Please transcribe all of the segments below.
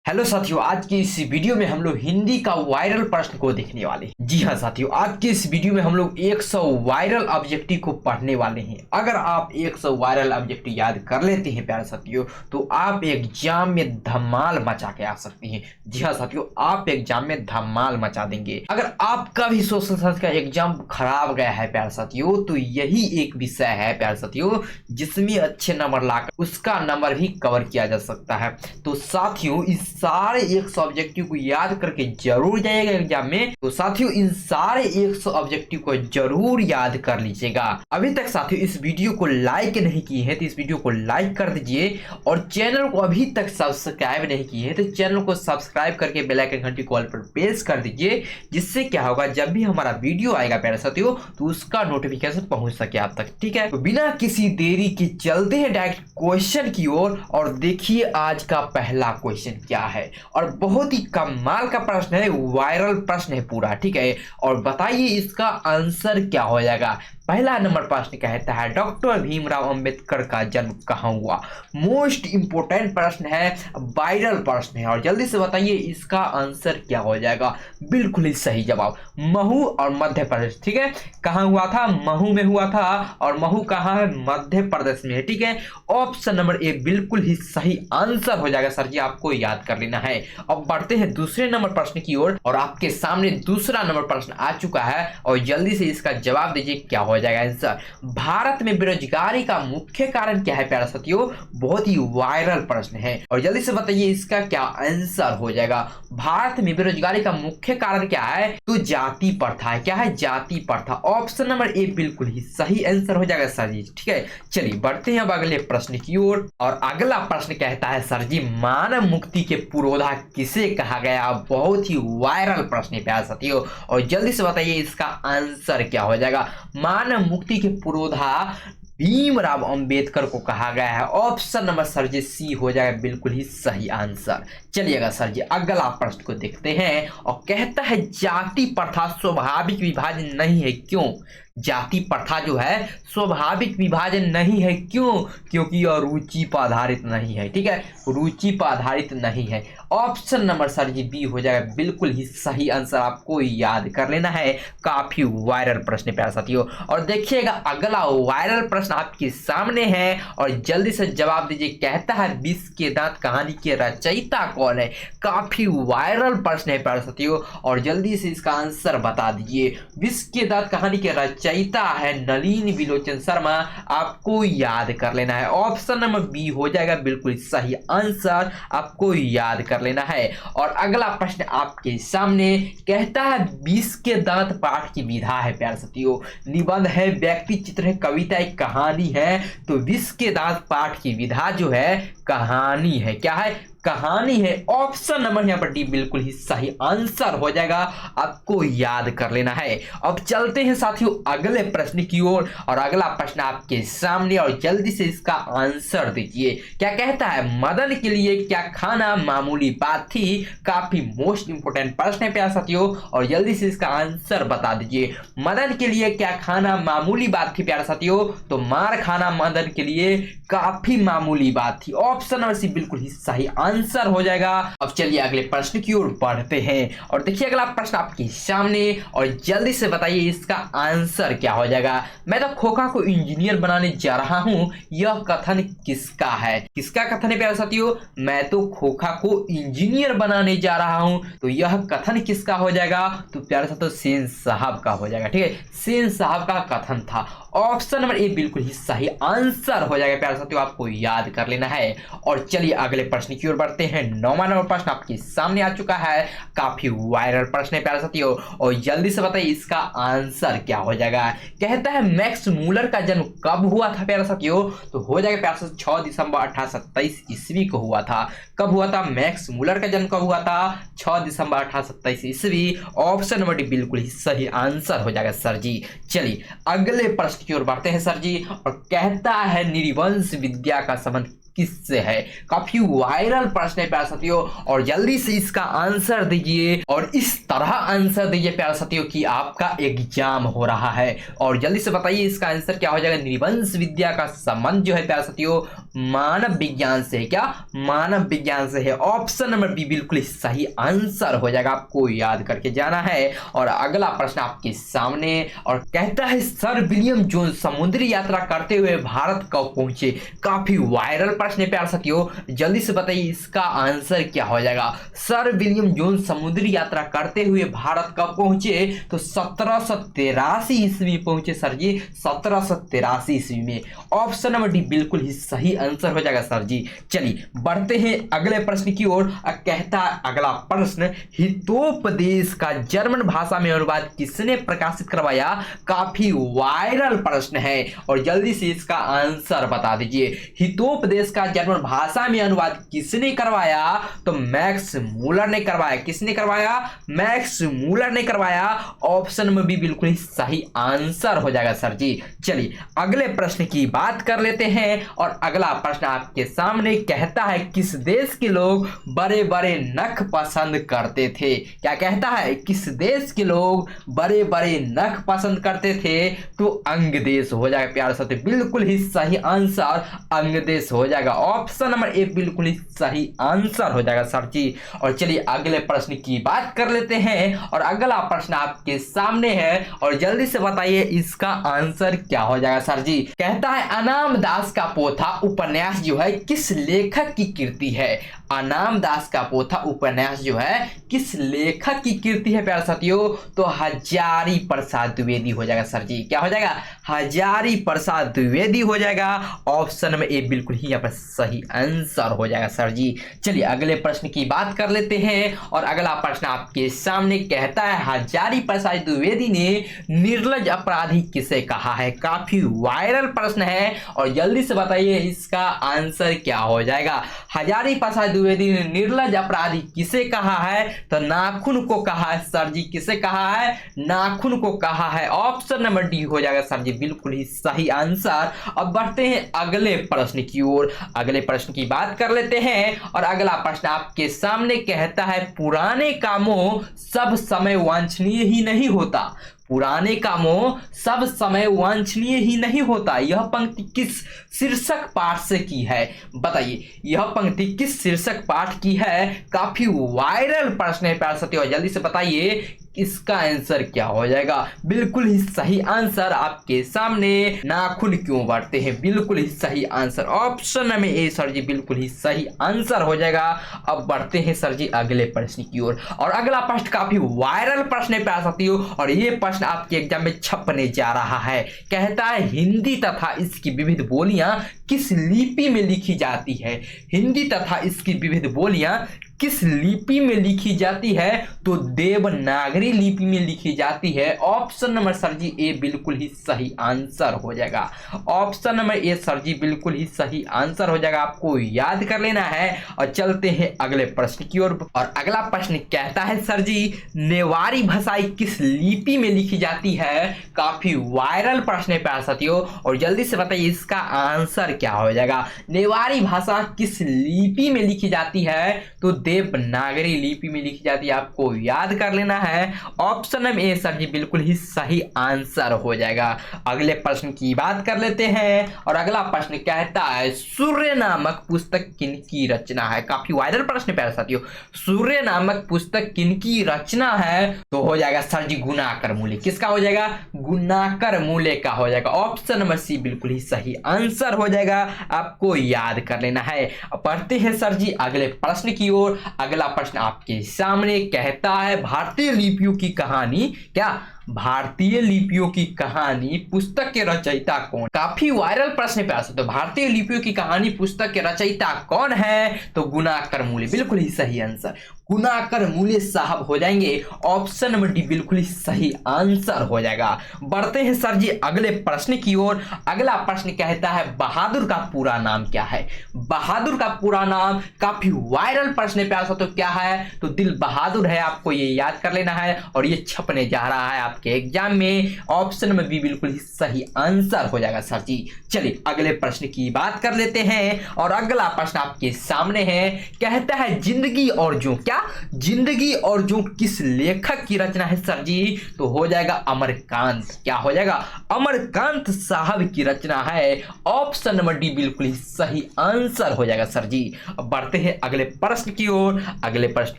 Hello साथियों, आज की इस वीडियो में हम लोग हिंदी का वायरल प्रश्न को देखने वाले हैं। जी हाँ साथियों, आज की इस वीडियो में हम लोग 100 वायरल ऑब्जेक्टिव को पढ़ने वाले हैं। अगर आप 100 वायरल ऑब्जेक्टिव याद कर लेते हैं प्यारे साथियों, तो आप एग्जाम में धमाल मचा के आ सकते हैं। जी हाँ साथियों, आप एग्जाम में धमाल मचा देंगे। अगर आपका भी सोशल साइंस का एग्जाम खराब गया है प्यारे साथियों, तो यही एक विषय है प्यारे साथियों जिसमें अच्छे नंबर लाकर उसका नंबर भी कवर किया जा सकता है। तो साथियों, इस सारे 100 ऑब्जेक्टिव को याद करके जरूर जाइएगा एग्जाम में। तो साथियों, इन सारे 100 ऑब्जेक्टिव को जरूर याद कर लीजिएगा। अभी तक साथियों इस वीडियो को लाइक नहीं किए हैं तो इस वीडियो को लाइक कर दीजिए, और चैनल को अभी तक सब्सक्राइब नहीं किए हैं तो चैनल को सब्सक्राइब करके बेल आइकन घंटी को ऑल पर प्रेस कर दीजिए, जिससे क्या होगा, जब भी हमारा वीडियो आएगा प्यारे साथियों तो उसका नोटिफिकेशन पहुंच सके आप तक। ठीक है, तो बिना किसी देरी के चलते हैं डायरेक्ट क्वेश्चन की ओर, और देखिए आज का पहला क्वेश्चन क्या है। और बहुत ही कमाल का प्रश्न है, वायरल प्रश्न है पूरा। ठीक है, और बताइए इसका आंसर क्या हो जाएगा। पहला नंबर प्रश्न कहता है डॉक्टर भीमराव अंबेडकर का जन्म कहाँ हुआ। मोस्ट इंपोर्टेंट प्रश्न है, वायरल प्रश्न है, और जल्दी से बताइए इसका आंसर क्या हो जाएगा। बिल्कुल ही सही जवाब, महू और मध्य प्रदेश। ठीक है, कहाँ हुआ था, महू में हुआ था, और महू कहाँ है, मध्य प्रदेश में है। ठीक है, ऑप्शन नंबर ए बिल्कुल ही सही आंसर हो जाएगा सर जी, आपको याद कर लेना है। अब बढ़ते हैं दूसरे नंबर प्रश्न की ओर, और आपके सामने दूसरा नंबर प्रश्न आ चुका है, और जल्दी से इसका जवाब दीजिए क्या हो जाएगा आंसर। भारत में बेरोजगारी का मुख्य कारण क्या है प्यारे साथियों। बहुत ही वायरल प्रश्न है, और जल्दी से बताइए इसका क्या आंसर हो जाएगा। भारत में बेरोजगारी का मुख्य कारण क्या है, तो जाति प्रथा है। क्या है, जाति प्रथा। ऑप्शन नंबर ए बिल्कुल ही सही आंसर हो जाएगा सर जी। ठीक है, चलिए बढ़ते हैं अब अगले प्रश्न की ओर, और अगला प्रश्न कहता है सर जी मानव मुक्ति के पुरोधा किसे कहा गया। बहुत ही वायरल प्रश्न है प्यारे साथियों, और जल्दी से बताइए इसका आंसर क्या हो जाएगा। मानव मुक्ति के पुरोधा भीमराव अंबेडकर को कहा गया है। ऑप्शन नंबर सर जी सी हो जाएगा बिल्कुल ही सही आंसर। चलिएगा सर जी अगला प्रश्न को देखते हैं, और कहता है जाति प्रथा स्वाभाविक विभाजन नहीं है, क्यों। जाति प्रथा जो है स्वाभाविक विभाजन नहीं है, क्यों, क्योंकि यह रुचि पर आधारित नहीं है। ठीक है, रुचि पर आधारित नहीं है। Option number sir ji B हो जाएगा बिल्कुल ही सही आंसर, आपको याद कर लेना है। काफी वायरल प्रश्न प्यारे साथियों, और देखिएगा अगला वायरल प्रश्न आपके सामने है, और जल्दी से जवाब दीजिए। कहता है विष के दांत कहानी के रचयिता कौन है। काफी वायरल प्रश्न है प्यारे साथियों, और जल्दी से इसका आंसर बता दीजिए। विष के दांत कहानी के रचयिता है नलिनी विलोचन शर्मा, आपको याद कर लेना है। ऑप्शन नंबर बी हो जाएगा बिल्कुल सही आंसर, आपको याद कर लेना है। और अगला प्रश्न आपके सामने कहता है विष के दांत पाठ की विधा है प्यारे साथियों। निबंध है, व्यक्ति चित्र है, कविता है, कहानी है। तो विष के दांत पाठ की विधा जो है कहानी है। क्या है, कहानी है। ऑप्शन नंबर यहाँ पर डी बिल्कुल ही सही आंसर हो जाएगा, आपको याद कर लेना है। अब चलते हैं साथियों अगले प्रश्न की ओर, और अगला प्रश्न आपके सामने, और जल्दी से इसका आंसर दीजिए। क्या कहता है मदन के लिए क्या खाना मामूली बात थी। काफी मोस्ट इंपोर्टेंट प्रश्न है प्यारे साथियों, और जल्दी से इसका आंसर बता दीजिए। मदन के लिए क्या खाना मामूली बात थी प्यारे साथियों, तो मार खाना मदन के लिए काफी मामूली बात थी। ऑप्शन नंबर सी बिल्कुल ही सही आंसर हो जाएगा। अब चलिए अगले प्रश्न की ओर बढ़ते हैं, और देखिए अगला प्रश्न आपके सामने, और जल्दी से बताइए इसका आंसर क्या हो जाएगा। मैं तो खोखा को इंजीनियर बनाने जा रहा हूं, यह कथन किसका है। किसका कथन है प्यारे साथियों, मैं तो खोखा को इंजीनियर बनाने जा रहा हूं, तो यह कथन किसका हो जाएगा, तो प्यारे साथियों सेन साहब का हो जाएगा। ठीक है, सेन साहब का कथन था। ऑप्शन नंबर ए बिल्कुल ही सही आंसर हो जाएगा प्यारे साथियों, आपको याद कर लेना है। और चलिए अगले प्रश्न की ओर बढ़ते हैं। 9वां नंबर प्रश्न आपके सामने आ चुका है, काफी वायरल प्रश्न है प्यारे साथियों, और जल्दी से बताइए इसका आंसर क्या हो जाएगा। कहता है मैक्स मूलर का जन्म कब हुआ था प्यारे साथियों, तो हो जाएगा प्यारे साथियों 6 दिसंबर 1827 ईस्वी को हुआ था। कब हुआ था, मैक्स मूलर का जन्म कब हुआ था, 6 दिसंबर 1827 ईस्वी। ऑप्शन नंबर डी बिल्कुल ही सही आंसर हो जाएगा सर जी। चलिए अगले प्रश्न की ओर बढ़ते हैं सर जी, और कहता है निर्वंश विद्या का संबंध किससे है? काफी वायरल प्रश्न है प्यारे साथियों, और जल्दी से इसका आंसर दीजिए और इस तरह आंसर दीजिए प्यारे साथियों कि आपका एग्जाम हो रहा है। और जल्दी से बताइए इसका आंसर क्या हो जाएगा। निबंध विद्या का संबंध जो है प्यारे साथियों मानव विज्ञान से है। क्या? मानव विज्ञान से है। ऑप्शन नंबर बी बिल्कुल सही आंसर हो जाएगा, आपको याद करके जाना है। और अगला प्रश्न आपके सामने और कहता है सर विलियम जोन्स समुद्री यात्रा करते हुए भारत कब पहुंचे? काफी वायरल प्रश्न है प्यारे साथियों, जल्दी से बताइए इसका आंसर क्या हो जाएगा। सर विलियम जोन्स समुद्री यात्रा करते हुए भारत कब पहुंचे? तो 1783 ईस्वी पहुंचे सर जी, 1783 ईस्वी में। ऑप्शन नंबर डी बिल्कुल ही सही आंसर हो जाएगा सर जी। चलिए बढ़ते हैं अगले प्रश्न की ओर। कहता है अगला प्रश्न हितोपदेश का जर्मन भाषा में अनुवाद किसने प्रकाशित करवाया? काफी वायरल प्रश्न है और जल्दी से इसका आंसर बता दीजिए। हितोपदेश का जर्मन भाषा में अनुवाद किसने करवाया? तो मैक्स मूलर ने करवाया। किसने करवाया? मैक्स मूलर ने करवाया। ऑप्शन में भी बिल्कुल ही सही आंसर हो जाएगा सर जी। चलिए अगले प्रश्न की बात कर लेते हैं और अगला प्रश्न आपके सामने कहता है किस देश के लोग बड़े बड़े नख पसंद करते थे? क्या कहता है? किस देश के लोग बड़े बड़े नख पसंद करते थे? तो अंग देश हो जाएगा प्यारे साथी, बिल्कुल ही सही आंसर अंग देश हो जाएगा। ऑप्शन नंबर ए बिल्कुल ही सही आंसर हो जाएगा सर जी। और चलिए अगले प्रश्न की बात कर लेते हैं और अगला प्रश्न आपके सामने है और जल्दी से बताइए इसका आंसर क्या हो जाएगा सर जी। कहता है अनाम दास का पोथा उपन्यास जो है किस लेखक की कृति है? अनाम दास का पोथा उपन्यास जो है किस लेखक की कृति है प्यारे साथियों? तो हजारी प्रसाद द्विवेदी हो जाएगा सर जी। क्या हो जाएगा? हजारी प्रसाद द्विवेदी हो जाएगा। ऑप्शन में ए बिल्कुल ही यहाँ पर सही आंसर हो जाएगा सर जी। चलिए अगले प्रश्न की बात कर लेते हैं और अगला प्रश्न आपके सामने कहता है हजारी प्रसाद द्विवेदी ने निर्लज अपराधी किसे कहा है? काफी वायरल प्रश्न है और जल्दी से बताइए इसका आंसर क्या हो जाएगा। हजारी प्रसाद द्विवेदी ने निर्लज अपराधी किसे कहा है? तो नाखून को कहा है सर जी। किसे कहा है? नाखून को कहा है। ऑप्शन नंबर डी हो जाएगा सर जी, बिल्कुल ही सही आंसर। अब बढ़ते हैं अगले प्रश्न की ओर। अगले प्रश्न की बात कर लेते हैं और अगला प्रश्न आपके सामने कहता है पुराने कामों सब समय वांछनीय ही नहीं होता। पुराने कामों सब समय वांछनीय ही नहीं होता। यह पंक्ति किस शीर्षक पाठ से की है? बताइए यह पंक्ति किस शीर्षक पाठ की है? काफी वायरल प्रश्न है प्यारे साथियों, जल्दी से बताइए इसका आंसर क्या हो जाएगा। बिल्कुल ही सही आंसर आपके सामने नाखून क्यों बढ़ते हैं, बिल्कुल ही सही आंसर। ऑप्शन में ए सर जी, बिल्कुल ही सही आंसर हो जाएगा। अब बढ़ते हैं सर जी अगले प्रश्न की ओर और अगला प्रश्न काफी वायरल प्रश्न है प्यारे साथियों और ये प्रश्न आपके एग्जाम में छपने जा रहा है। कहता है हिंदी तथा इसकी विविध बोलियां किस लिपि में लिखी जाती है? हिंदी तथा इसकी विविध बोलियां किस लिपि में लिखी जाती है? तो देवनागरी लिपि में लिखी जाती है। ऑप्शन नंबर सर जी ए बिल्कुल ही सही आंसर हो जाएगा। ऑप्शन नंबर ए सर जी बिल्कुल ही सही आंसर हो जाएगा, आपको याद कर लेना है। और चलते हैं अगले प्रश्न की ओर और अगला प्रश्न कहता है सर जी नेवारी भाषा किस लिपि में लिखी जाती है? काफी वायरल प्रश्न है प्यारे साथियों और जल्दी से बताइए इसका आंसर क्या हो जाएगा। नेवारी भाषा किस लिपि में लिखी जाती है? तो देवनागरी लिपि में लिखी जाती है, आपको याद कर लेना है। ऑप्शन में ए सर जी बिल्कुल ही सही आंसर हो जाएगा। अगले प्रश्न की बात कर लेते हैं और अगला प्रश्न कहता है सूर्य नामक पुस्तक किनकी रचना है? काफी वायरल प्रश्न प्यारे साथियों, सूर्य नामक पुस्तक किनकी रचना है? तो हो जाएगा सर जी गुणाकर मूले। किसका हो जाएगा? गुणाकर मूले का हो जाएगा। ऑप्शन नंबर सी बिल्कुल ही सही आंसर हो जाएगा, आपको याद कर लेना है। पढ़ते हैं सर जी अगले प्रश्न की ओर। अगला प्रश्न आपके सामने कहता है भारतीय लिपियों की कहानी, क्या भारतीय लिपियों की कहानी पुस्तक के रचयिता कौन? काफी वायरल प्रश्न है प्यारे। तो भारतीय लिपियों की कहानी पुस्तक के रचयिता कौन है? तो गुणाकर मूले, बिल्कुल ही सही आंसर गुणाकर मूले साहब हो जाएंगे। ऑप्शन नंबर डी बिल्कुल ही सही आंसर हो जाएगा। बढ़ते हैं सर जी अगले प्रश्न की ओर। अगला प्रश्न कहता है बहादुर का पूरा नाम क्या है? बहादुर का पूरा नाम काफी वायरल प्रश्न है प्यारे। तो क्या है? तो दिल बहादुर है, आपको ये याद कर लेना है और ये छपने जा रहा है आपके एग्जाम में ऑप्शन नंबर बी बिल्कुल ही सही आंसर हो जाएगा सर जी। चलिए अगले प्रश्न की बात कर लेते हैं और अगला प्रश्न आपके सामने है। कहता है जिंदगी और जो, क्या जिंदगी और जो किस लेखक की रचना है सर जी? तो हो जाएगा अमरकांत। क्या हो जाएगा? अमरकांत साहब की रचना है। ऑप्शन नंबर डी बिल्कुल ही सही आंसर हो जाएगा सर जी। अब बढ़ते हैं अगले प्रश्न की ओर। अगले प्रश्न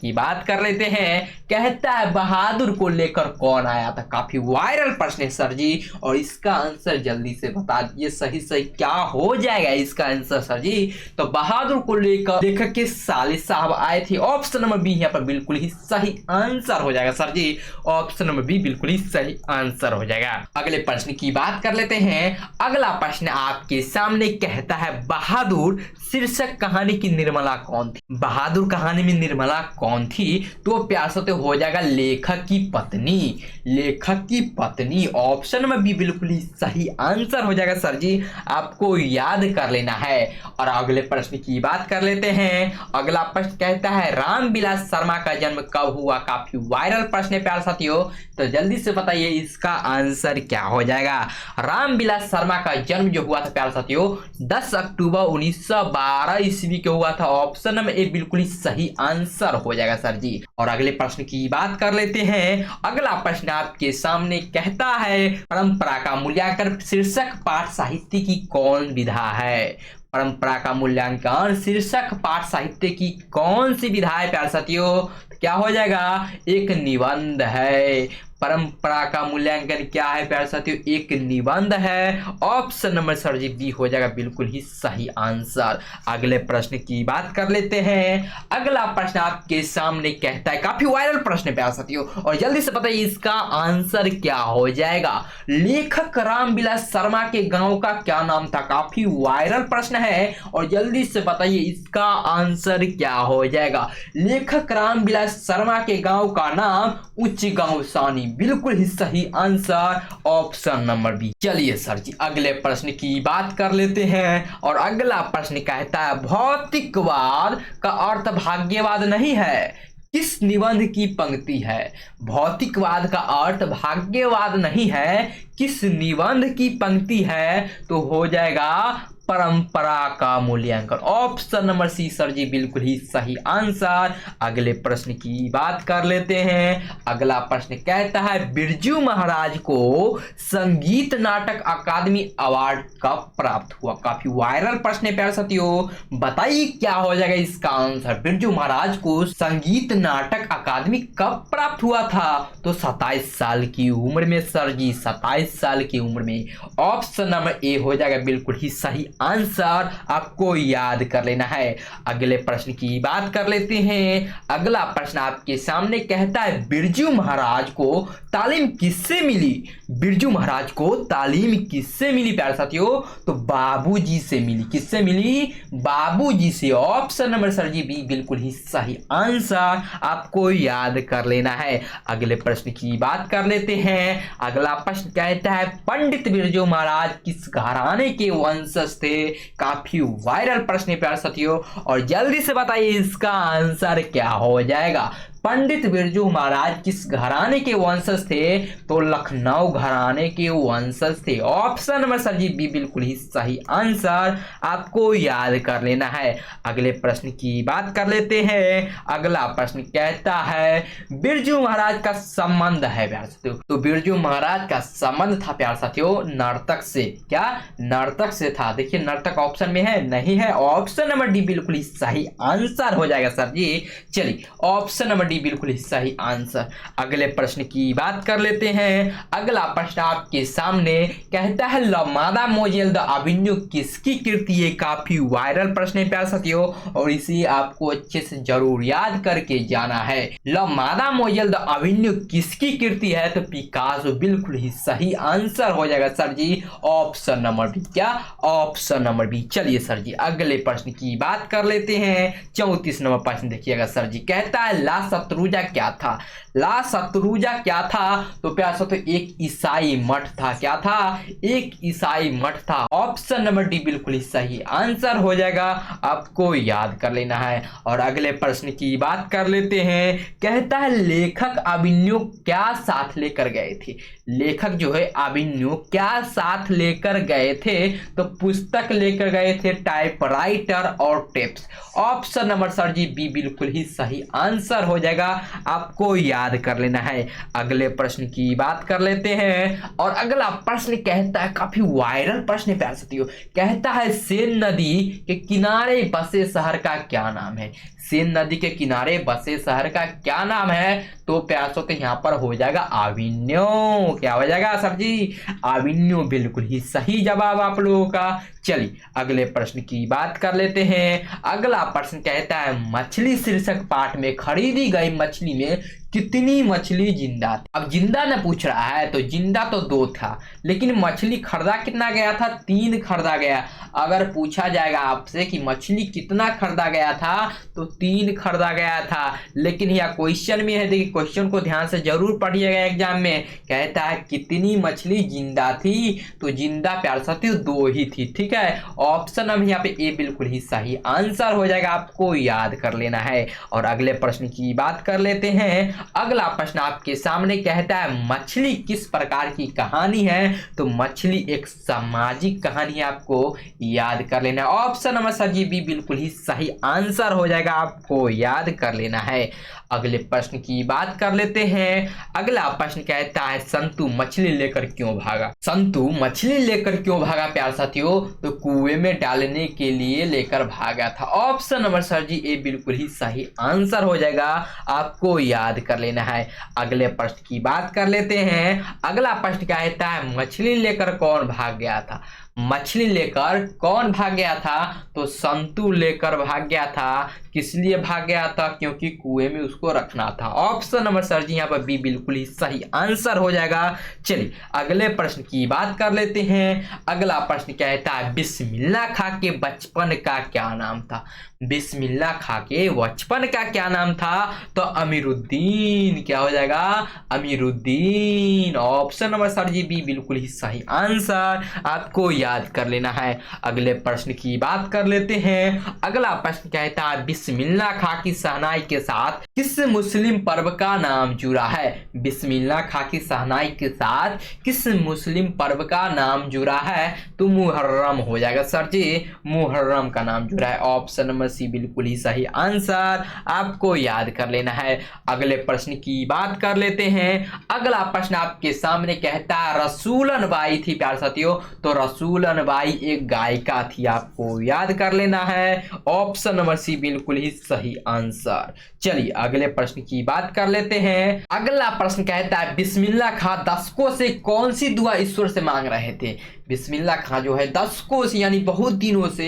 की बात कर लेते हैं। कहता है बहादुर को लेकर कौन आया था? काफी वायरल प्रश्न है सर जी और इसका आंसर जल्दी से बता दीजिए। सही सही क्या हो जाएगा इसका आंसर सर जी? तो बहादुर को लेकर लेखक के साले साहब आए थे। ऑप्शन नंबर बी यहाँ पर बिल्कुल ही सही आंसर हो जाएगा sir ji. Option number B बिल्कुल ही सही आंसर हो जाएगा। अगले प्रश्न की बात कर लेते हैं। अगला प्रश्न आपके सामने कहता है बहादुर शीर्षक कहानी की निर्मला कौन थी? बहादुर कहानी में निर्मला कौन थी? तो प्यार से तो हो जाएगा लेखक की पत्नी। लेखक की पत्नी ऑप्शन नंबर बी बिल्कुल ही सही आंसर हो जाएगा सर जी। आपको याद कर लेना है। और अगले प्रश्न की बात कर लेते हैं। अगला प्रश्न कहता है रामविलास शर्मा का जन्म कब हुआ? काफी वायरल प्रश्न है प्यार साथियों, तो जल्दी से बताइए इसका आंसर क्या हो जाएगा। रामविलास शर्मा का जन्म जो हुआ था प्यार साथियों 10 अक्टूबर 1912 ईस्वी को हुआ था। ऑप्शन नंबर ए बिल्कुल ही सही आंसर हो जाएगा सर जी। और अगले प्रश्न की बात कर लेते हैं। अगला प्रश्न आपके सामने कहता है परंपरा का मूल्यांकन शीर्षक पाठ साहित्य की कौन विधा है? परंपरा का मूल्यांकन शीर्षक पाठ साहित्य की कौन सी विधा है प्यार साथियों? क्या हो जाएगा? एक निबंध है। परंपरा का मूल्यांकन क्या है प्यारे साथियों? एक निबंध है। Option number sir ji B हो जाएगा बिल्कुल ही सही आंसर। अगले प्रश्न की बात कर लेते हैं। अगला प्रश्न आपके सामने कहता है, काफी वायरल प्रश्न है प्यारे साथियों और जल्दी से बताइए इसका आंसर क्या हो जाएगा। लेखक रामविलास शर्मा के गांव का क्या नाम था? काफी वायरल प्रश्न है और जल्दी से बताइए इसका आंसर क्या हो जाएगा। लेखक रामविलास शर्मा के गांव का नाम उच्च गांव सानी, बिल्कुल ही सही आंसर ऑप्शन नंबर बी। चलिए सर जी अगले प्रश्न की बात कर लेते हैं और अगला प्रश्न कहता है भौतिकवाद का अर्थ भाग्यवाद नहीं है, किस निबंध की पंक्ति है? भौतिकवाद का अर्थ भाग्यवाद नहीं है, किस निबंध की पंक्ति है? तो हो जाएगा परंपरा का मूल्यांकन। Option number C sir ji बिल्कुल ही सही आंसर। अगले प्रश्न की बात कर लेते हैं। अगला प्रश्न कहता है बिरजू महाराज को संगीत नाटक अकादमी अवार्ड कब प्राप्त हुआ? काफी वायरल प्रश्न है प्यारे साथियों, बताइए क्या हो जाएगा इसका आंसर। बिरजू महाराज को संगीत नाटक अकादमी कब प्राप्त हुआ था? तो 27 साल की उम्र में सर जी, 27 साल की उम्र में। ऑप्शन नंबर ए हो जाएगा बिल्कुल ही सही आंसर, आपको याद कर लेना है। अगले प्रश्न की बात कर लेते हैं। अगला प्रश्न आपके सामने कहता है बिरजू महाराज को तालीम किससे मिली? बिरजू महाराज को तालीम किससे मिली प्यारे साथियों? तो बाबूजी से मिली। किससे मिली? बाबूजी से। Option number sir ji B बिल्कुल ही सही आंसर, आपको याद कर लेना है। अगले प्रश्न की बात कर लेते हैं। अगला प्रश्न कहता है पंडित बिरजू महाराज किस घराने के वंशज थे? काफी वायरल प्रश्न है प्यारे साथियों और जल्दी से बताइए इसका आंसर क्या हो जाएगा। पंडित बिरजू महाराज किस घराने के वंशज थे? तो लखनऊ घराने के वंशज थे। Option number sir ji B बिल्कुल ही सही आंसर, आपको याद कर लेना है। अगले प्रश्न की बात कर लेते हैं। अगला प्रश्न कहता है बिरजू महाराज का संबंध है प्यारे साथियों, तो बिरजू महाराज का संबंध था प्यारे साथियों नर्तक से। क्या? नर्तक से था। देखिए नर्तक ऑप्शन में है, नहीं है। ऑप्शन नंबर डी बिल्कुल ही सही आंसर हो जाएगा सर जी। चलिए ऑप्शन नंबर बिल्कुल ही सही आंसर। अगले प्रश्न की बात कर लेते हैं। अगला प्रश्न आपके सामने कहता है लमादा मोजेल द एवेन्यू किसकी कृति है? काफी वायरल प्रश्न है प्यारे साथियों और इसे आपको अच्छे से जरूर याद करके जाना है। लमादा मोजेल द एवेन्यू किसकी कृति है? तो पिकासो, बिल्कुल ही सही आंसर हो जाएगा sir ji. Option number B. क्या? Option number B. चलिए सर जी अगले प्रश्न की बात कर लेते हैं। 34 नंबर प्रश्न देखिएगा सर जी। कहता है ला शत्रुंजा क्या था? ला शत्रुंजा क्या था? तो प्यार साथियों एक ईसाई मठ था। क्या था? एक ईसाई मठ था। ऑप्शन नंबर डी बिल्कुल ही सही आंसर हो जाएगा, आपको याद कर लेना है। और अगले प्रश्न की बात कर लेते हैं। कहता है लेखक अभिमन्यु क्या साथ लेकर गए थे? लेखक जो है अभिमन्यु क्या साथ लेकर गए थे? तो पुस्तक लेकर गए थे, टाइपराइटर और tapes. Option number sir ji B बिल्कुल ही सही आंसर हो जाएगा, आपको याद कर लेना है। अगले प्रश्न की बात कर लेते हैं। और अगला प्रश्न कहता है, काफी वायरल प्रश्न है प्यारे साथियों, कहता है सेन नदी के किनारे बसे शहर का क्या नाम है? सेन नदी के किनारे बसे शहर का क्या नाम है? तो प्यासों तो यहाँ पर हो जाएगा अभिमन्यु। क्या हो जाएगा सर जी? अभिमन्यु बिल्कुल ही सही जवाब आप लोगों का। चलिए अगले प्रश्न की बात कर लेते हैं। अगला प्रश्न कहता है मछली शीर्षक पाठ में खरीदी गई मछली में कितनी मछली जिंदा थी? अब जिंदा ने पूछ रहा है, तो जिंदा तो 2 था, लेकिन मछली खरीदा कितना गया था? 3 खरीदा गया। अगर पूछा जाएगा आपसे कि मछली कितना खरीदा गया था, तो 3 खरीदा गया था। लेकिन यह क्वेश्चन में है, देखिए क्वेश्चन को ध्यान से जरूर पढ़िएगा एग्जाम में। कहता है कितनी मछली जिंदा थी? तो जिंदा प्यारे साथियों 2 ही थी। ठीक है, ऑप्शन अब यहाँ पे ए बिल्कुल ही सही आंसर हो जाएगा, आपको याद कर लेना है। और अगले प्रश्न की बात कर लेते हैं। अगला प्रश्न आपके सामने कहता है मछली किस प्रकार की कहानी है? तो मछली एक सामाजिक कहानी है, आपको याद कर लेना है। Option number sir ji B बिल्कुल ही सही आंसर हो जाएगा, आपको याद कर लेना है। अगले प्रश्न की बात कर लेते हैं। अगला प्रश्न कहता है संतु मछली लेकर क्यों भागा? संतु मछली लेकर क्यों भागा प्यारे साथियों? तो कुएं में डालने के लिए लेकर भागा था। ऑप्शन नंबर सर जी ए बिल्कुल ही सही आंसर हो जाएगा, आपको याद कर लेना है। अगले प्रश्न की बात कर लेते हैं। अगला प्रश्न कहता है मछली लेकर कौन भाग गया था? मछली लेकर कौन भाग गया था? तो संतु लेकर भाग गया था। किस लिए भाग गया था? क्योंकि कुएं में उसको रखना था। ऑप्शन नंबर सर जी यहाँ पर बी बिल्कुल ही सही आंसर हो जाएगा। चलिए अगले प्रश्न की बात कर लेते हैं। अगला प्रश्न कहता है बिस्मिल्लाह खां के बचपन का क्या नाम था? बिस्मिल्लाह खां के बचपन का क्या नाम था? तो अमीरुद्दीन। क्या हो जाएगा? Amiruddin. Option number sir ji B बिल्कुल ही सही आंसर, आपको याद कर लेना है। अगले प्रश्न की बात कर लेते हैं। अगला प्रश्न कहता है बिस्मिल्लाह खां की शहनाई के साथ किस मुस्लिम पर्व का नाम जुड़ा है? बिस्मिल्लाह खां की शहनाई के साथ किस मुस्लिम पर्व का नाम जुड़ा है? तो मुहर्रम हो जाएगा सर जी, मुहर्रम का नाम जुड़ा है। ऑप्शन नंबर सी बिल्कुल ही सही आंसर, आपको याद कर लेना है। अगले प्रश्न की बात कर लेते हैं। अगला प्रश्न आपके सामने कहता है रसूलन बाई थी प्यारे साथियों। तो रसूलन बाई एक गायिका थी, आपको याद कर लेना है। ऑप्शन नंबर सी बिल्कुल ही सही आंसर। चलिए अगले प्रश्न की बात कर लेते हैं। अगला प्रश्न कहता है बिस्मिल्लाह खां दशकों से कौन सी दुआ ईश्वर से मांग रहे थे? बिस्मिल्लाह खां जो है दशकों से यानी बहुत दिनों से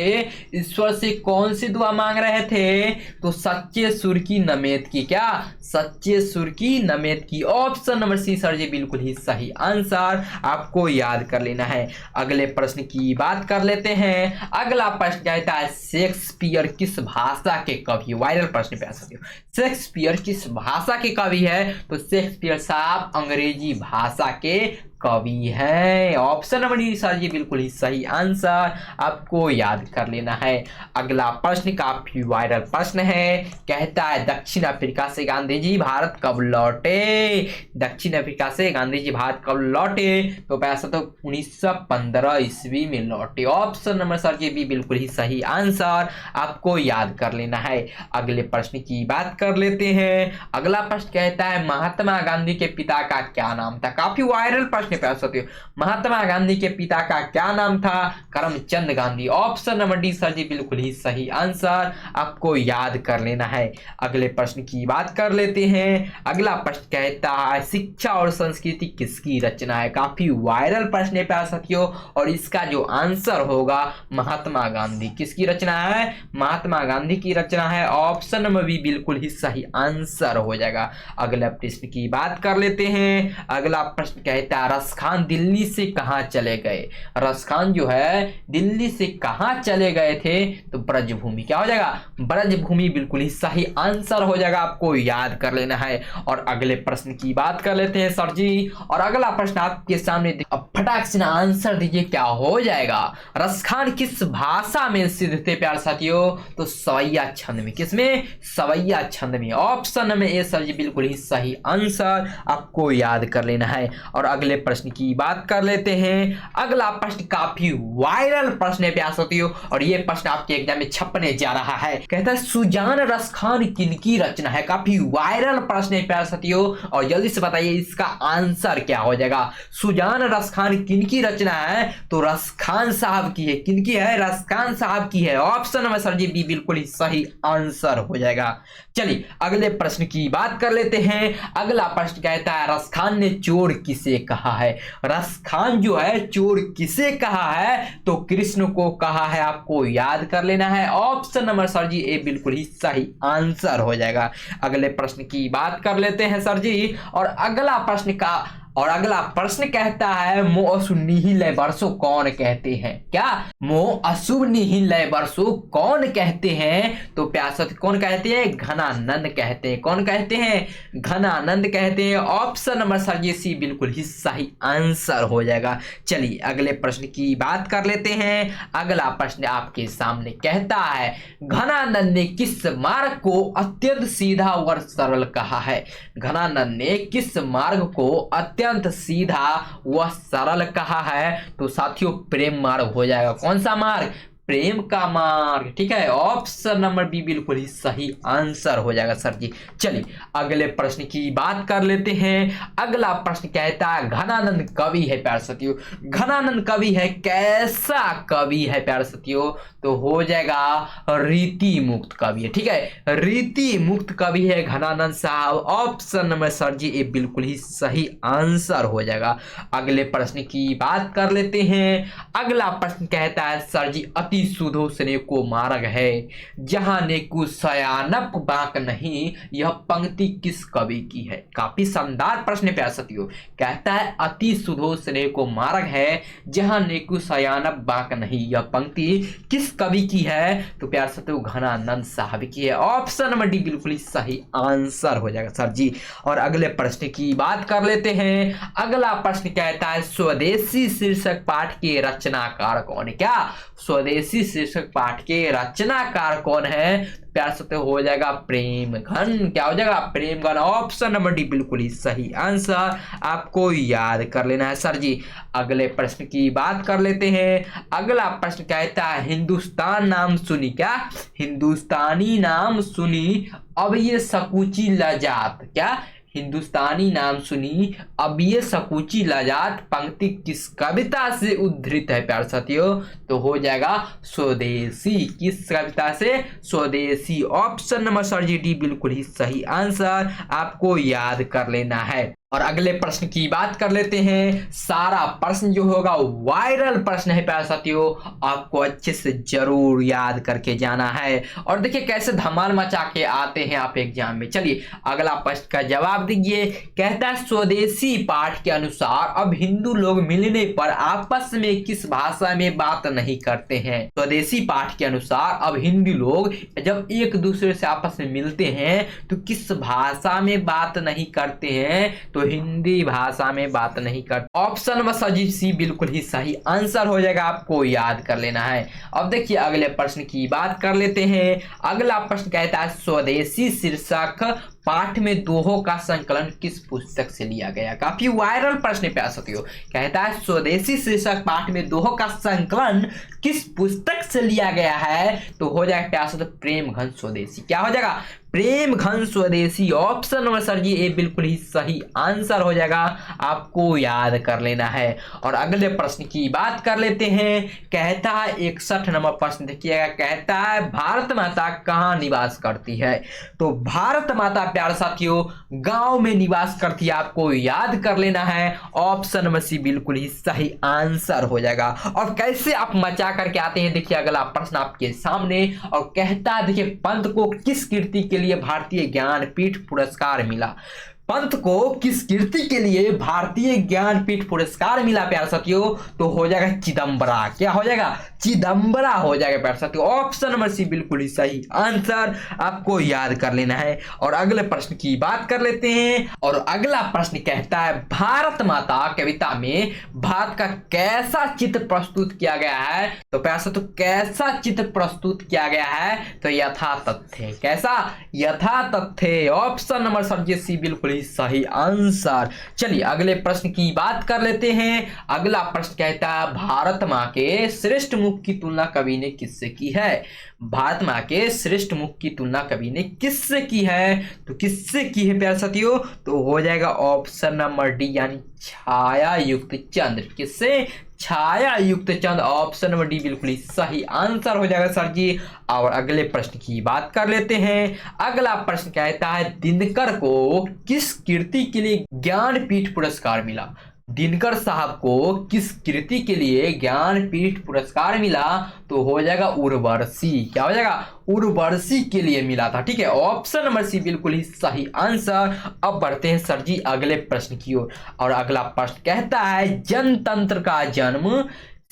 ईश्वर से कौन सी दुआ मांग रहे थे? तो सच्चे सुर की नमेद की। क्या? सच्चे सुर की नमेद की। Option number C sir ji बिल्कुल ही सही आंसर, आपको याद कर लेना है। अगले प्रश्न की बात कर लेते हैं। अगला प्रश्न कहता है शेक्सपियर किस भाषा के कवि? वायरल प्रश्न पे आ सकते हो। शेक्सपियर किस भाषा के कवि है? तो शेक्सपियर साहब अंग्रेजी भाषा के कवि है। Option number D sir ji बिल्कुल ही सही आंसर, आपको याद कर लेना है। अगला प्रश्न काफी वायरल प्रश्न है। कहता है दक्षिण अफ्रीका से गांधी जी भारत कब लौटे? दक्षिण अफ्रीका से गांधी जी भारत कब लौटे? तो पैसा तो 1915 ईस्वी में लौटे। Option number sir ji B बिल्कुल ही सही आंसर, आपको याद कर लेना है। अगले प्रश्न की बात कर लेते हैं। अगला प्रश्न कहता है महात्मा गांधी के पिता का क्या नाम था? काफी वायरल प्रश्न पे आ सकते हो। महात्मा गांधी के पिता का क्या नाम था? Karamchand Gandhi. Option number D sir ji बिल्कुल ही सही आंसर, आपको याद कर लेना है। अगले प्रश्न की बात कर लेते हैं। अगला प्रश्न कहता है शिक्षा और संस्कृति किसकी रचना है? काफी वायरल प्रश्न पे आ साथियों, और इसका जो आंसर होगा महात्मा गांधी। किसकी रचना है? महात्मा गांधी की रचना है। ऑप्शन नंबर बी बिल्कुल ही सही आंसर हो जाएगा। अगला प्रश्न की बात कर लेते हैं। अगला प्रश्न कहता है रस खान दिल्ली से कहाँ चले गए? रस खान जो है दिल्ली से कहाँ चले गए थे? तो ब्रजभूमि। क्या हो जाएगा? ब्रजभूमि बिल्कुल ही सही आंसर हो जाएगा, आपको याद कर लेना है। और अगले प्रश्न की बात कर लेते हैं सर जी। और अगला प्रश्न आपके सामने, अब फटाक से आंसर दीजिए, क्या हो जाएगा? रस खान किस भाषा में सिद्ध थे प्यारे साथियों? तो सवैया छंद में। किसमें? सवैया छंद में। ऑप्शन नंबर ए सर जी बिल्कुल ही सही आंसर, आपको याद कर लेना है। और अगले प्रश्न की बात कर लेते हैं। अगला प्रश्न काफी वायरल प्रश्न है प्यारे साथियों, और ये प्रश्न आपके एग्जाम में छपने जा रहा है। कहता है सुजान रस खान किनकी रचना है? काफी वायरल प्रश्न है प्यारे साथियों, और जल्दी से बताइए इसका आंसर क्या हो जाएगा। सुजान रस खान किनकी रचना है? तो रस खान साहब की है। किनकी है? रस खान साहब की है। Option number sir ji B बिल्कुल ही सही आंसर हो जाएगा। चलिए अगले प्रश्न की बात कर लेते हैं। अगला प्रश्न कहता है रस खान ने चोर किसे कहा है? रस खान जो है चोर किसे कहा है? तो कृष्ण को कहा है, आपको याद कर लेना है। ऑप्शन नंबर सर जी ए बिल्कुल ही सही आंसर हो जाएगा। अगले प्रश्न की बात कर लेते हैं सर जी। और अगला प्रश्न कहता है मोह अशुभ निहिलय वर्षो कौन कहते हैं? क्या? मोह अशुभ निहिलय वर्षो कौन कहते हैं? तो प्यासत कौन कहते हैं? घनानंद कहते हैं। कौन कहते हैं? घनानंद कहते हैं। ऑप्शन नंबर सर जी सी बिल्कुल ही सही आंसर हो जाएगा। चलिए अगले प्रश्न की बात कर लेते हैं। अगला प्रश्न आपके सामने कहता है घनानंद ने किस मार्ग को अत्यंत सीधा व सरल कहा है? घनानंद ने किस मार्ग को अत्यंत सीधा व सरल कहा है? तो साथियों प्रेम मार्ग हो जाएगा। कौन सा मार्ग? प्रेम का मार्ग। ठीक है, ऑप्शन नंबर बी बिल्कुल ही सही आंसर हो जाएगा सर जी। चलिए अगले प्रश्न की बात कर लेते हैं। अगला प्रश्न कहता है घनानंद कवि है प्यारे साथियों। घनानंद कवि है, कैसा कवि है प्यारे साथियों? तो हो जाएगा रीति मुक्त कवि है। ठीक है, रीति मुक्त कवि है घनानंद साहब। ऑप्शन नंबर सर जी ए बिल्कुल ही सही आंसर हो जाएगा। अगले प्रश्न की बात कर लेते हैं। अगला प्रश्न कहता है सर जी अति सुधो स्नेह को मार्ग है जहां नेकु सयानप बाक नहीं, यह पंक्ति किस कवि की है? काफी शानदार प्रश्न प्यारे साथियों। कहता है अति सुधो स्नेह को मार्ग है जहां नेकु सयानप बाक नहीं, यह पंक्ति किस कवि की है? तो प्यारे साथियों घनानंद साहब की है। ऑप्शन नंबर डी बिल्कुल ही सही आंसर हो जाएगा सर जी। और अगले प्रश्न की बात कर लेते हैं। अगला प्रश्न कहता है स्वदेशी शीर्षक पाठ के रचनाकार कौन है? क्या? स्वदेशी शीर्षक पाठ के रचनाकार कौन है? प्यार से हो जाएगा प्रेम घन। क्या हो जाएगा? प्रेम घन। ऑप्शन नंबर डी बिल्कुल ही सही आंसर, आपको याद कर लेना है सर जी। अगले प्रश्न की बात कर लेते हैं। अगला प्रश्न कहता है हिंदुस्तान नाम सुनी। क्या? हिंदुस्तानी नाम सुनी अब ये सकुची लजात। क्या? हिंदुस्तानी नाम सुनी अब ये सकुची लजात पंक्ति किस कविता से उद्धृत है प्यारे साथियों? तो हो जाएगा स्वदेशी। किस कविता से? स्वदेशी। Option number sir ji D बिल्कुल ही सही आंसर, आपको याद कर लेना है। और अगले प्रश्न की बात कर लेते हैं। सारा प्रश्न जो होगा वायरल प्रश्न है प्यारे साथियों, आपको अच्छे से जरूर याद करके जाना है। और देखिए कैसे धमाल मचा के आते हैं आप एग्जाम में। चलिए अगला प्रश्न का जवाब दीजिए। कहता है स्वदेशी पाठ के अनुसार अब हिंदू लोग मिलने पर आपस में किस भाषा में बात नहीं करते हैं? स्वदेशी पाठ के अनुसार अब हिंदू लोग जब एक दूसरे से आपस में मिलते हैं तो किस भाषा में बात नहीं करते हैं? तो हिंदी भाषा में बात नहीं करते। ऑप्शन नंबर सजीव सी बिल्कुल ही सही आंसर हो जाएगा, आपको याद कर लेना है। अब देखिए अगले प्रश्न की बात कर लेते हैं। अगला प्रश्न कहता है स्वदेशी शीर्षक पाठ में दोहों का संकलन किस पुस्तक से लिया गया? काफी वायरल प्रश्न प्यारे साथियों। कहता है स्वदेशी शीर्षक पाठ में दोहों का संकलन किस पुस्तक से लिया गया है? तो हो जाएगा प्यारे साथियों प्रेम घन स्वदेशी। क्या हो जाएगा? प्रेम घन स्वदेशी। ऑप्शन नंबर सर जी ए बिल्कुल ही सही आंसर हो जाएगा, आपको याद कर लेना है। और अगले प्रश्न की बात कर लेते हैं। कहता है 61 नंबर प्रश्न देखिएगा। कहता है भारत माता कहाँ निवास करती है? तो भारत माता प्यारे साथियों गांव में निवास करती है, आपको याद कर लेना है। ऑप्शन नंबर सी बिल्कुल ही सही आंसर हो जाएगा। और कैसे आप मचा करके आते हैं देखिए अगला प्रश्न आपके सामने। और कहता है देखिए पंत को किस कीर्ति के लिए भारतीय ज्ञानपीठ पुरस्कार मिला? पंत को किस कृति के लिए भारतीय ज्ञानपीठ पुरस्कार मिला प्यारे साथियों? तो हो जाएगा चिदम्बरा। क्या हो जाएगा? चिदम्बरा हो जाएगा प्यारे साथियों। ऑप्शन नंबर सी बिल्कुल ही सही आंसर आपको याद कर लेना है। और अगले प्रश्न की बात कर लेते हैं। और अगला प्रश्न कहता है, भारत माता कविता में भारत का कैसा चित्र प्रस्तुत किया गया है? तो प्यारे साथियों कैसा चित्र प्रस्तुत किया गया है? तो यथातथ्य। कैसा? यथातथ्य। ऑप्शन नंबर सर सी बिल्कुल ही सही आंसर। चलिए अगले प्रश्न की बात कर लेते हैं। अगला प्रश्न कहता है, भारत माँ के श्रेष्ठ मुख की तुलना कवि ने किससे की है? भारत माँ के श्रेष्ठ मुख की तुलना कवि ने किससे की है? तो किससे की है प्यारे साथियों? तो हो जाएगा ऑप्शन नंबर डी यानी छाया युक्त चंद्र। किससे? छाया युक्त चंद्र। ऑप्शन नंबर डी बिल्कुल ही सही आंसर हो जाएगा सर जी। और अगले प्रश्न की बात कर लेते हैं। अगला प्रश्न कहता है, दिनकर को किस कृति के लिए ज्ञानपीठ पुरस्कार मिला? दिनकर साहब को किस कृति के लिए ज्ञानपीठ पुरस्कार मिला? तो हो जाएगा उर्वशी। क्या हो जाएगा? उर्वशी के लिए मिला था। ठीक है, ऑप्शन नंबर सी बिल्कुल ही सही आंसर। अब बढ़ते हैं सर जी अगले प्रश्न की ओर। और अगला प्रश्न कहता है, जनतंत्र का जन्म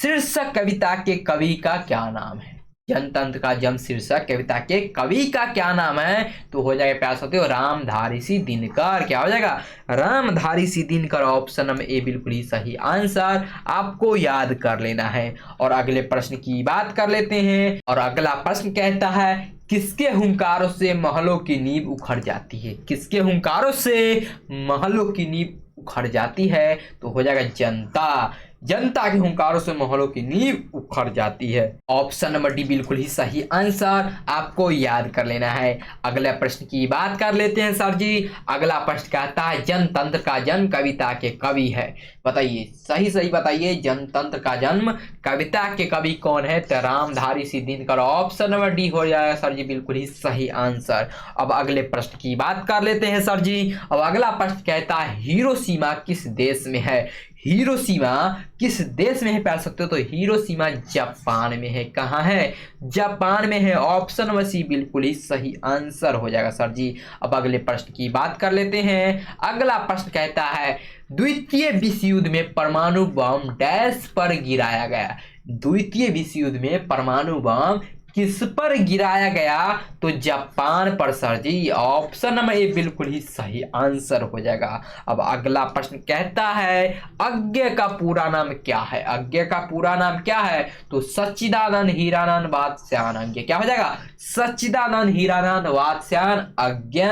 शीर्षक कविता के कवि का क्या नाम है? जनतंत्र का जन्म शीर्षक कविता के कवि का क्या नाम है? तो हो जाएगा प्यारे साथियों रामधारी सिंह दिनकर। क्या हो जाएगा? Ramdhari Singh Dinkar. Option number A बिल्कुल ही सही आंसर आपको याद कर लेना है। और अगले प्रश्न की बात कर लेते हैं। और अगला प्रश्न कहता है, किसके हुंकारों से महलों की नींव उखड़ जाती है? किसके हुंकारों से महलों की नींव उखड़ जाती है? तो हो जाएगा जनता। जनता के हुंकारों से महलों की नींव उखड़ जाती है। ऑप्शन नंबर डी बिल्कुल ही सही आंसर आपको याद कर लेना है। अगले प्रश्न की बात कर लेते हैं सर जी। अगला प्रश्न कहता है, जनतंत्र का जन्म कविता के कवि है। बताइए, सही सही बताइए, जनतंत्र का जन्म कविता के कवि कौन है? तो Ramdhari Singh Dinkar. Option number D हो जाएगा सर जी बिल्कुल ही सही आंसर। अब अगले प्रश्न की बात कर लेते हैं सर जी। अब अगला प्रश्न कहता है, हिरोशिमा किस देश में है? हिरोशिमा किस देश में है प्यार सकते हो? तो हिरोशिमा जापान में है। कहाँ है? जापान में है। ऑप्शन नंबर सी बिल्कुल ही सही आंसर हो जाएगा सर जी। अब अगले प्रश्न की बात कर लेते हैं। अगला प्रश्न कहता है, द्वितीय विश्व युद्ध में परमाणु बम डैश पर गिराया गया? द्वितीय विश्व युद्ध में परमाणु बम किस पर गिराया गया? तो जापान पर sir ji. Option number A बिल्कुल ही सही आंसर हो जाएगा। अब अगला प्रश्न कहता है, अज्ञ का पूरा नाम क्या है? अज्ञ का पूरा नाम क्या है? तो सच्चिदानंद हीरानंद वात्स्यायन अज्ञ। क्या हो जाएगा? Sachchidanand Hiranand Vatsyayan Agyeya.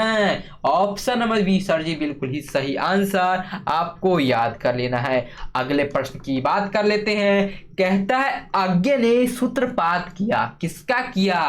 Option number B sir ji बिल्कुल ही सही आंसर आपको याद कर लेना है। अगले प्रश्न की बात कर लेते हैं। कहता है, अज्ञ ने सूत्रपात किया। किसका किया?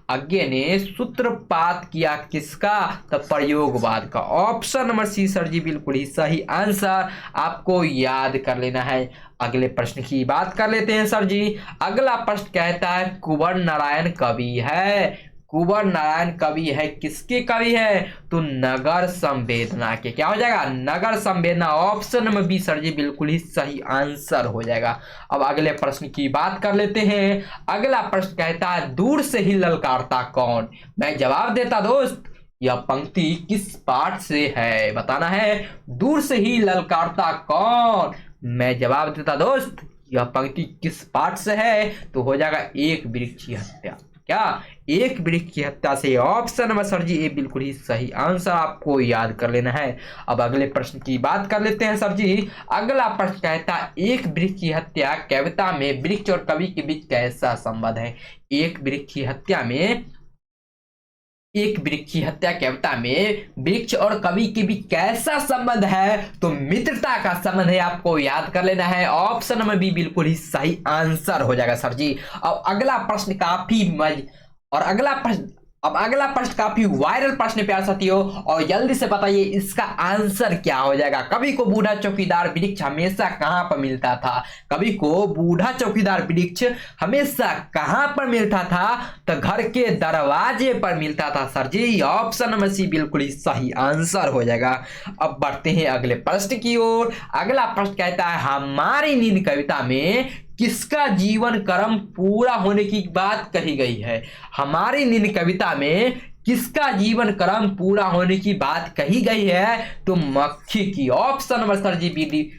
अज्ञ ने सूत्रपात किया किसका? तो प्रयोगवाद का। Option number C sir ji बिल्कुल ही सही आंसर आपको याद कर लेना है। अगले प्रश्न की बात कर लेते हैं सर जी। अगला प्रश्न कहता है, कुंवर नारायण कवि है। कुंवर नारायण कवि है। किसके कवि है? तो नगर संवेदना के। क्या हो जाएगा? नगर संवेदना। Option number B sir ji बिल्कुल ही सही आंसर हो जाएगा। अब अगले प्रश्न की बात कर लेते हैं। अगला प्रश्न कहता है, दूर से ही ललकारता कौन? मैं जवाब देता दोस्त, यह पंक्ति किस पाठ से है? बताना है। दूर से ही ललकारता कौन? मैं जवाब देता दोस्त, यह पंक्ति किस पाठ से है? तो हो जाएगा एक वृक्ष की हत्या। क्या? एक वृक्ष की हत्या से। ऑप्शन नंबर सर जी ए बिल्कुल ही सही आंसर आपको याद कर लेना है। अब अगले प्रश्न की बात कर लेते हैं सर जी। अगला प्रश्न कहता है, एक वृक्ष की हत्या कविता में वृक्ष और कवि के बीच कैसा संबंध है? एक वृक्ष की हत्या में एक वृक्ष की हत्या कविता में वृक्ष और कवि के बीच कैसा संबंध है? तो मित्रता का संबंध है। आपको याद कर लेना है। ऑप्शन नंबर बी बिल्कुल ही सही आंसर हो जाएगा सर जी। अब अगला प्रश्न अगला प्रश्न काफी वायरल प्रश्न प्यारे साथियों, और जल्दी से बताइए इसका आंसर क्या हो जाएगा। कवि को बूढ़ा चौकीदार वृक्ष हमेशा कहां पर मिलता था? कवि को बूढ़ा चौकीदार वृक्ष हमेशा कहां पर मिलता था? तो घर के दरवाजे पर मिलता था sir ji. Option number C बिल्कुल ही सही आंसर हो जाएगा। अब बढ़ते हैं अगले प्रश्न की ओर। अगला प्रश्न कहता है, हमारी नींद कविता में किसका जीवन कर्म पूरा होने की बात कही गई है? हमारी नींद कविता में किसका जीवन क्रम पूरा होने की बात कही गई है? तो मक्खी की। Option number sir ji B,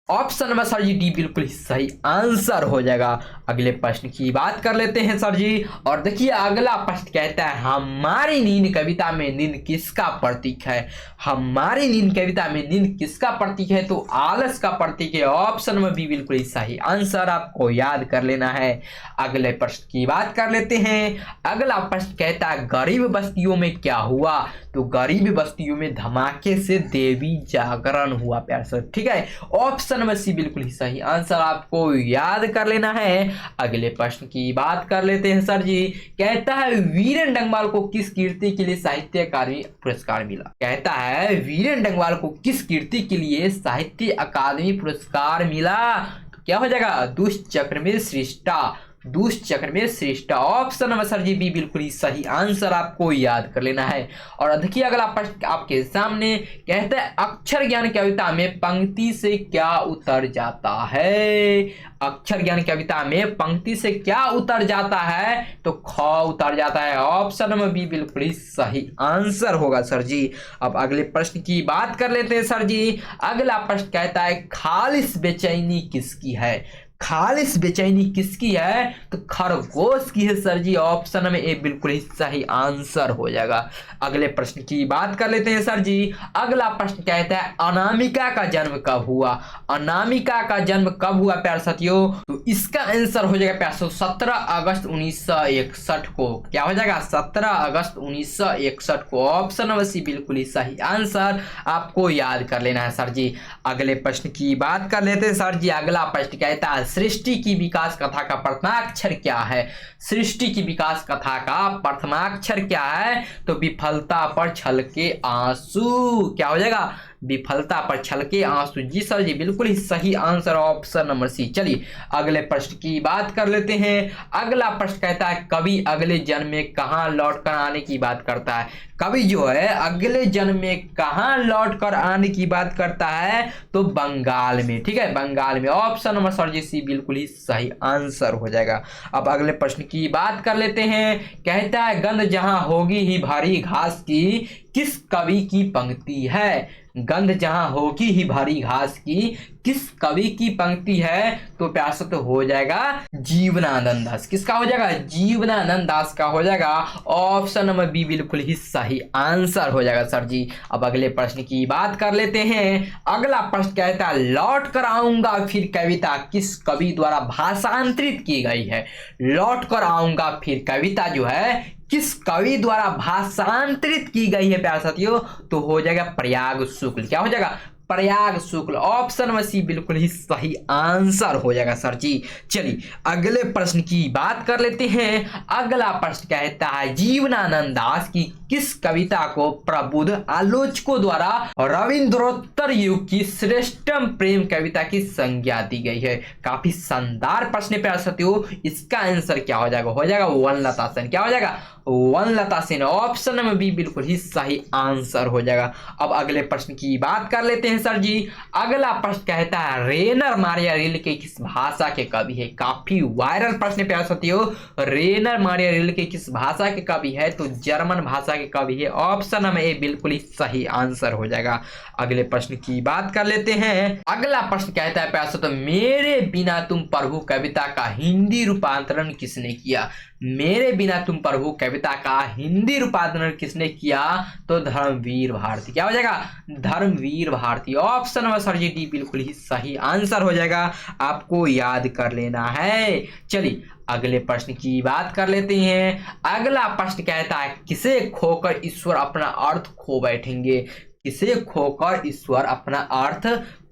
option number sir ji D बिल्कुल ही सही आंसर हो जाएगा। अगले प्रश्न की बात कर लेते हैं सर जी। और देखिए अगला प्रश्न कहता है, हमारी नींद कविता में नींद किसका प्रतीक है? हमारी नींद कविता में नींद किसका प्रतीक है? तो आलस का प्रतीक है। ऑप्शन नंबर बी बिल्कुल ही सही आंसर, आपको याद कर लेना है। अगले प्रश्न की बात कर लेते हैं। अगला प्रश्न कहता है, गरीब बस्तियों में क्या हुआ? तो गरीब बस्तियों में धमाके से देवी जागरण हुआ प्यार सर, ठीक है। ऑप्शन नंबर सी बिल्कुल ही सही आंसर, आपको याद कर लेना है। अगले प्रश्न की बात कर लेते हैं सर जी। कहता है, वीरेन डंगवाल को किस कीर्ति के लिए साहित्य अकादमी पुरस्कार मिला? कहता है, वीरेन डंगवाल को किस कीर्ति के लिए साहित्य अकादमी पुरस्कार मिला? तो क्या हो जाएगा? दुष्चक्र में श्रेष्ठा, दुष्चक्र में श्रेष्ठ। Option number sir ji B बिल्कुल ही सही आंसर, आपको याद कर लेना है। और देखिए अगला प्रश्न आपके सामने कहता है, अक्षर ज्ञान कविता में पंक्ति से क्या उतर जाता है? अक्षर ज्ञान कविता में पंक्ति से क्या उतर जाता है? तो ख उतर जाता है। ऑप्शन नंबर बी बिल्कुल ही सही आंसर होगा सर जी। अब अगले प्रश्न की बात कर लेते हैं सर जी। अगला प्रश्न कहता है, खालिस बेचैनी किसकी है? खालिस बेचैनी किसकी है? तो खरगोश की है सर जी। ऑप्शन में ए बिल्कुल ही सही आंसर हो जाएगा। अगले प्रश्न की बात कर लेते हैं सर जी। अगला प्रश्न कहता है, अनामिका का जन्म कब हुआ? अनामिका का जन्म कब हुआ प्यार साथियों? तो इसका आंसर हो जाएगा प्यार साथियों 17 अगस्त 1961 को। क्या हो जाएगा? 17 अगस्त 1961 को। ऑप्शन नंबर सी बिल्कुल ही सही आंसर, आपको याद कर लेना है सर जी। अगले प्रश्न की बात कर लेते हैं सर जी। अगला प्रश्न कहता है, सृष्टि की विकास कथा का प्रथमाक्षर क्या है? सृष्टि की विकास कथा का प्रथमाक्षर क्या है? तो विफलता पर छलके आंसू। क्या हो जाएगा? विफलता पर छलके आंसू। जी सर जी बिल्कुल ही सही आंसर, ऑप्शन नंबर सी। चलिए अगले प्रश्न की बात कर लेते हैं। अगला प्रश्न कहता है, कवि अगले जन्म में कहाँ लौट कर आने की बात करता है? कवि जो है अगले जन्म में कहाँ लौट कर आने की बात करता है? तो बंगाल में, ठीक है, बंगाल में। ऑप्शन नंबर सर जी सी बिल्कुल ही सही आंसर हो जाएगा। अब अगले प्रश्न की बात कर लेते हैं। कहता है, गंध जहां होगी ही भारी घास की किस कवि की पंक्ति है? गंध जहां होगी ही भारी घास की किस कवि की पंक्ति है? तो प्यासा तो हो जाएगा जीवनानंद दास। किसका हो जाएगा? जीवनानंद दास का हो जाएगा। ऑप्शन नंबर बी बिल्कुल ही सही आंसर हो जाएगा सर जी। अब अगले प्रश्न की बात कर लेते हैं। अगला प्रश्न कहता है, लौट कर आऊंगा फिर कविता किस कवि द्वारा भाषांतरित की गई है? लौट कर आऊंगा फिर कविता जो है किस कवि द्वारा भाषांतरित की गई है प्यारे साथियों? तो हो जाएगा प्रयाग शुक्ल। क्या हो जाएगा? प्रयाग शुक्ल। ऑप्शन में सी बिल्कुल ही सही आंसर हो जाएगा सर जी। चलिए अगले प्रश्न की बात कर लेते हैं। अगला प्रश्न कहता है, जीवनानंद दास की किस कविता को प्रबुद्ध आलोचकों द्वारा रविंद्रोत्तर युग की श्रेष्ठतम प्रेम कविता की संज्ञा दी गई है? काफी शानदार प्रश्न प्यारे साथियों। इसका आंसर क्या हो जाएगा? हो जाएगा वनलता सेन। क्या हो जाएगा? वनलता सेन। ऑप्शन में भी बिल्कुल ही सही आंसर हो जाएगा। अब अगले प्रश्न की बात कर लेते हैं सर जी। अगला प्रश्न कहता है, रेनर मारिया रिल्के किस भाषा के कवि है? काफी वायरल प्रश्न प्यारे साथियों। रेनर मारिया रिल्के किस भाषा के कवि है? तो जर्मन भाषा के कवि है। ऑप्शन में ए बिल्कुल ही सही आंसर हो जाएगा। अगले प्रश्न की बात कर लेते हैं। अगला प्रश्न कहता है प्यारे साथियों, मेरे बिना तुम प्रभु कविता का हिंदी रूपांतरण किसने किया? मेरे बिना तुम प्रभु कविता का हिंदी रूपांतरण किसने किया? तो धर्मवीर भारती। क्या हो जाएगा? Dharamvir Bharati. Option number sir ji D बिल्कुल ही सही आंसर हो जाएगा, आपको याद कर लेना है। चलिए अगले प्रश्न की बात कर लेते हैं। अगला प्रश्न कहता है, किसे खोकर ईश्वर अपना अर्थ खो बैठेंगे? किसे खोकर ईश्वर अपना अर्थ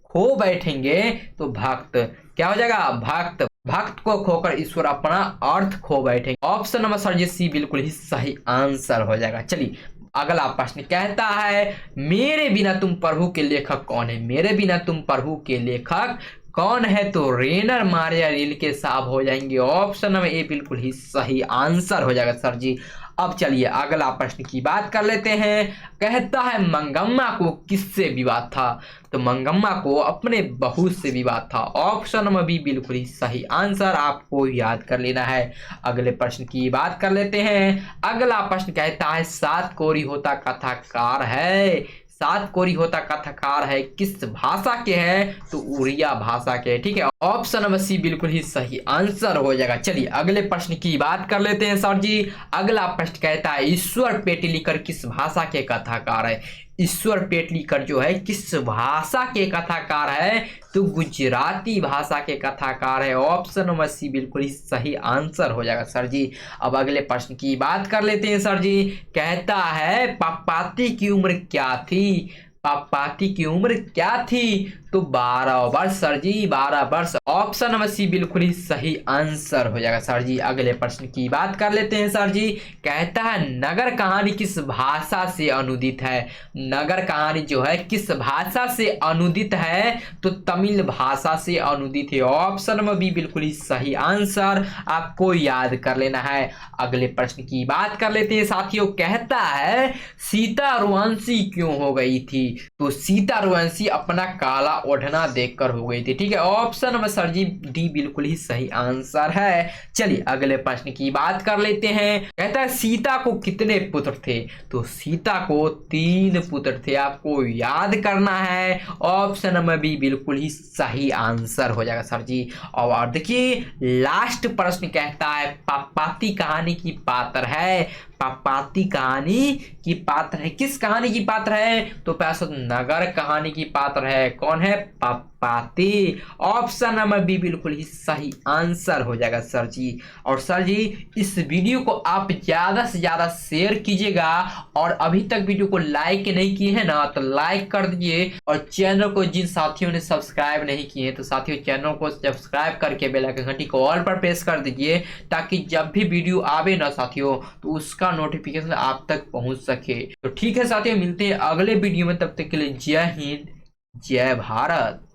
खो बैठेंगे? तो भक्त। क्या हो जाएगा? भक्त। भक्त को खोकर ईश्वर अपना अर्थ खो बैठेंगे। ऑप्शन नंबर सर जी सी बिल्कुल ही सही आंसर हो जाएगा। चलिए अगला प्रश्न कहता है, मेरे बिना तुम प्रभु के लेखक कौन है? मेरे बिना तुम प्रभु के लेखक कौन है? तो रेनर मारिया रिल्के साहब हो जाएंगे। ऑप्शन नंबर ए बिल्कुल ही सही आंसर हो जाएगा सर जी। अब चलिए अगला प्रश्न की बात कर लेते हैं। कहता है मंगम्मा को किससे विवाद था? तो मंगम्मा को अपने बहू से विवाद था। ऑप्शन नंबर बी बिल्कुल ही सही आंसर, आपको याद कर लेना है। अगले प्रश्न की बात कर लेते हैं। अगला प्रश्न कहता है सात कोरी होता कथाकार है, सात कोरी होता कथाकार है किस भाषा के है? तो उड़िया भाषा के, ठीक है। ऑप्शन नंबर सी बिल्कुल ही सही आंसर हो जाएगा। चलिए अगले प्रश्न की बात कर लेते हैं सर जी। अगला प्रश्न कहता है ईश्वर पेटलीकर किस भाषा के कथाकार है? ईश्वर पेटलीकर जो है किस भाषा के कथाकार है? तो गुजराती भाषा के कथाकार है। ऑप्शन नंबर सी बिल्कुल ही सही आंसर हो जाएगा सर जी। अब अगले प्रश्न की बात कर लेते हैं सर जी। कहता है पापाती की उम्र क्या थी? पापाती की उम्र क्या थी? तो 12 वर्ष सर जी, 12 वर्ष। ऑप्शन नंबर सी बिल्कुल ही सही आंसर हो जाएगा सर जी। अगले प्रश्न की बात कर लेते हैं सर जी। कहता है नगर कहानी किस भाषा से अनुदित है? नगर कहानी जो है किस भाषा से अनुदित है? तो तमिल भाषा से अनुदित है। ऑप्शन नंबर बी बिल्कुल ही सही आंसर, आपको याद कर लेना है। अगले प्रश्न की बात कर लेते हैं साथियों। कहता है सीता रुआंसी क्यों हो गई थी? तो सीता रुआंसी अपना काला ओढ़ना देखकर हो गई थी, ठीक है। Option number sir ji D बिल्कुल ही सही आंसर है। चलिए अगले प्रश्न की बात कर लेते हैं। कहता है सीता को कितने पुत्र थे? तो सीता को 3 पुत्र थे, आपको याद करना है। ऑप्शन नंबर बी बिल्कुल ही सही आंसर हो जाएगा सर जी। और देखिए लास्ट प्रश्न कहता है पापाती कहानी की पात्र है। पापाती कहानी की पात्र है, किस कहानी की पात्र है? तो पैसा नगर कहानी की पात्र है। कौन है? पापाती। ऑप्शन नंबर बी बिल्कुल ही सही आंसर हो जाएगा सर जी। और सर जी इस वीडियो को आप ज्यादा से ज्यादा शेयर कीजिएगा, और अभी तक वीडियो को लाइक नहीं किए हैं ना तो लाइक कर दीजिए, और चैनल को जिन साथियों ने सब्सक्राइब नहीं किए हैं तो साथियों चैनल को सब्सक्राइब करके बेल आइकन घंटी को ऑल पर प्रेस कर दीजिए, ताकि जब भी वीडियो आवे ना साथियों तो उसका नोटिफिकेशन आप तक पहुंच सके। तो ठीक है साथियों, मिलते हैं अगले वीडियो में, तब तक के लिए जय हिंद जय भारत।